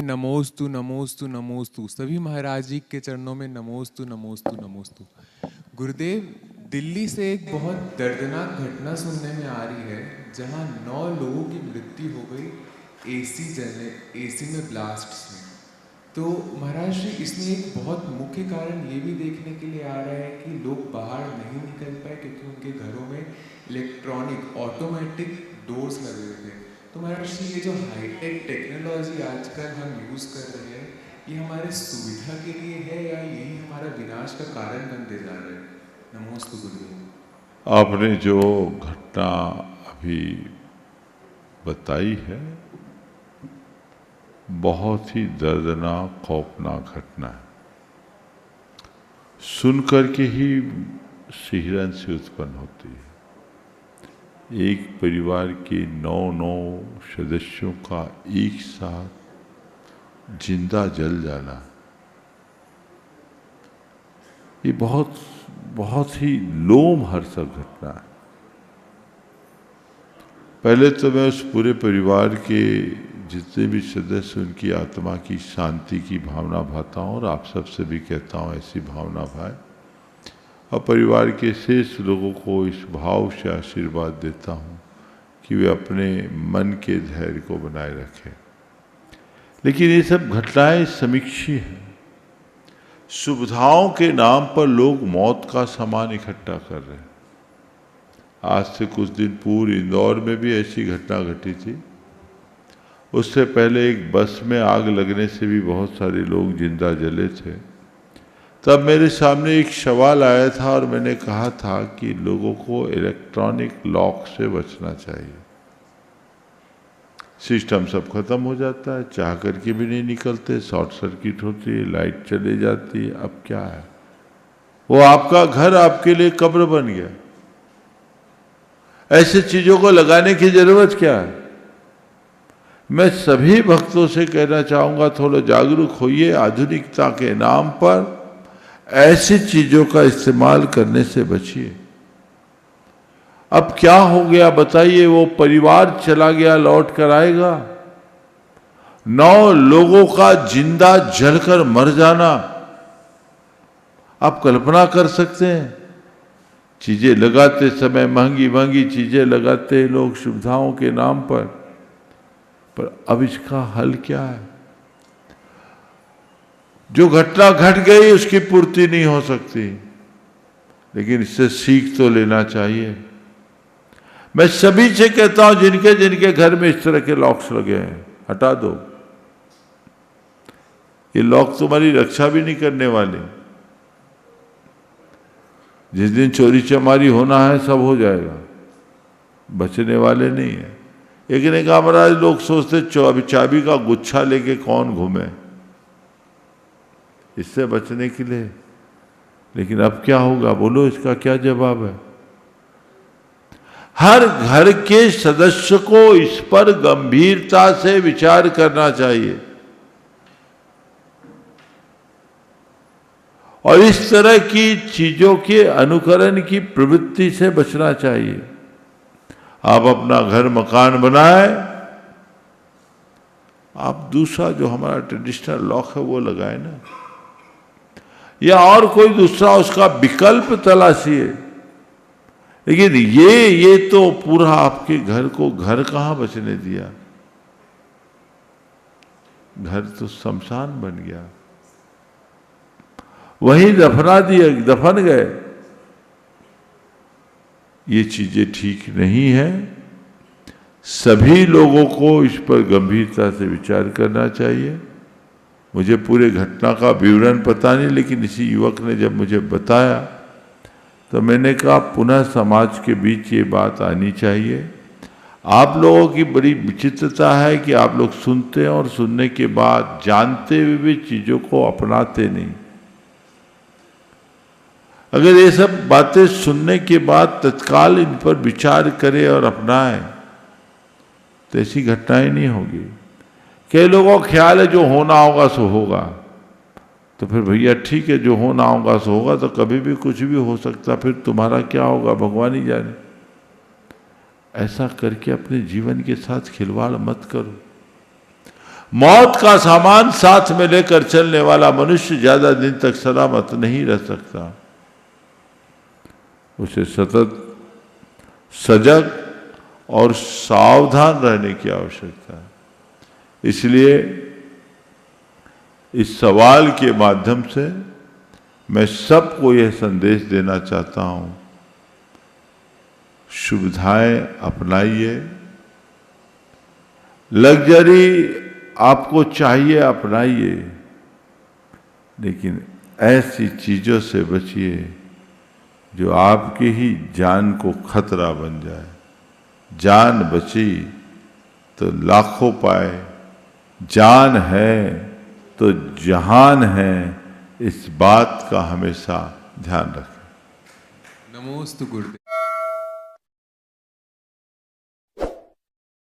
नमोस्तु नमोस्तु नमोस्तु, सभी महाराज जी के चरणों में नमोस्तु नमोस्तु नमोस्तु। गुरुदेव, दिल्ली से एक बहुत दर्दनाक घटना सुनने में आ रही है, जहां 9 लोगों की मृत्यु हो गई एसी में ब्लास्ट में। तो महाराज जी, इसमें एक बहुत मुख्य कारण ये भी देखने के लिए आ रहा है कि लोग बाहर नहीं निकल पाए क्योंकि उनके घरों में इलेक्ट्रॉनिक ऑटोमेटिक डोर्स लगे हुए थे। तो महाराज जी, ये जो हाईटेक टेक्नोलॉजी आजकल हम यूज़ कर रहे हैं, ये हमारे सुविधा के लिए है या यही हमारा विनाश का कारण बनते जा रहा है? नमोस्तु गुरुदेव। आपने जो घटना अभी बताई है, बहुत ही दर्दनाक खौफनाक घटना है। सुनकर के ही सिहरन से उत्पन्न होती है। एक परिवार के 9 सदस्यों का एक साथ जिंदा जल जाना, ये बहुत ही लोमहर्षक घटना है। पहले तो मैं उस पूरे परिवार के जितने भी सदस्य, उनकी आत्मा की शांति की भावना भाता हूँ और आप सबसे भी कहता हूँ ऐसी भावना भाए, और परिवार के शेष लोगों को इस भाव से आशीर्वाद देता हूँ कि वे अपने मन के धैर्य को बनाए रखें। लेकिन ये सब घटनाएं समीक्षी हैं। सुविधाओं के नाम पर लोग मौत का सामान इकट्ठा कर रहे हैं। आज से कुछ दिन पूर्व इंदौर में भी ऐसी घटना घटी थी। उससे पहले एक बस में आग लगने से भी बहुत सारे लोग जिंदा जले थे। तब मेरे सामने एक सवाल आया था और मैंने कहा था कि लोगों को इलेक्ट्रॉनिक लॉक से बचना चाहिए। सिस्टम सब खत्म हो जाता है, चाह करके भी नहीं निकलते, शॉर्ट सर्किट होती है, लाइट चले जाती है। अब क्या है, वो आपका घर आपके लिए कब्र बन गया। ऐसी चीजों को लगाने की जरूरत क्या है? मैं सभी भक्तों से कहना चाहूंगा, थोड़ा जागरूक होइए। आधुनिकता के नाम पर ऐसी चीजों का इस्तेमाल करने से बचिए। अब क्या हो गया बताइए? वो परिवार चला गया, लौट कर आएगा? 9 लोगों का जिंदा जलकर मर जाना, आप कल्पना कर सकते हैं? चीजें लगाते समय महंगी महंगी चीजें लगाते हैं लोग सुविधाओं के नाम पर अब इसका हल क्या है? जो घटना घट गई उसकी पूर्ति नहीं हो सकती, लेकिन इससे सीख तो लेना चाहिए। मैं सभी से कहता हूं, जिनके जिनके घर में इस तरह के लॉक्स लगे हैं, हटा दो। ये लॉक तुम्हारी रक्षा भी नहीं करने वाले। जिस दिन चोरी चमारी होना है सब हो जाएगा, बचने वाले नहीं है। एक ने कहा, महाराज लोग सोचते चाबी का गुच्छा लेके कौन घूमे, इससे बचने के लिए। लेकिन अब क्या होगा बोलो, इसका क्या जवाब है? हर घर के सदस्य को इस पर गंभीरता से विचार करना चाहिए और इस तरह की चीजों के अनुकरण की प्रवृत्ति से बचना चाहिए। आप अपना घर मकान बनाए, आप दूसरा जो हमारा ट्रेडिशनल लॉक है वो लगाए ना, या और कोई दूसरा उसका विकल्प तलाशिए। लेकिन ये तो पूरा आपके घर को घर कहां बचने दिया? घर तो शमशान बन गया, वहीं दफना दिए, दफन गए। ये चीजें ठीक नहीं है। सभी लोगों को इस पर गंभीरता से विचार करना चाहिए। मुझे पूरे घटना का विवरण पता नहीं, लेकिन इसी युवक ने जब मुझे बताया तो मैंने कहा पुनः समाज के बीच ये बात आनी चाहिए। आप लोगों की बड़ी विचित्रता है कि आप लोग सुनते हैं और सुनने के बाद जानते हुए भी चीजों को अपनाते नहीं। अगर ये सब बातें सुनने के बाद तत्काल इन पर विचार करें और अपनाएं तो ऐसी घटनाएं नहीं होगी। कई लोगों का ख्याल है जो होना होगा सो होगा, तो फिर भैया ठीक है, जो होना होगा सो होगा, तो कभी भी कुछ भी हो सकता, फिर तुम्हारा क्या होगा भगवान ही जाने। ऐसा करके अपने जीवन के साथ खिलवाड़ मत करो। मौत का सामान साथ में लेकर चलने वाला मनुष्य ज्यादा दिन तक सलामत नहीं रह सकता। उसे सतत सजग और सावधान रहने की आवश्यकता है। इसलिए इस सवाल के माध्यम से मैं सबको यह संदेश देना चाहता हूं, सुविधाएं अपनाइए, लग्जरी आपको चाहिए अपनाइए, लेकिन ऐसी चीजों से बचिए जो आपकी ही जान को खतरा बन जाए। जान बची तो लाखों पाए, जान है तो जहान है, इस बात का हमेशा ध्यान रखें। नमोस्तु गुरुदेव।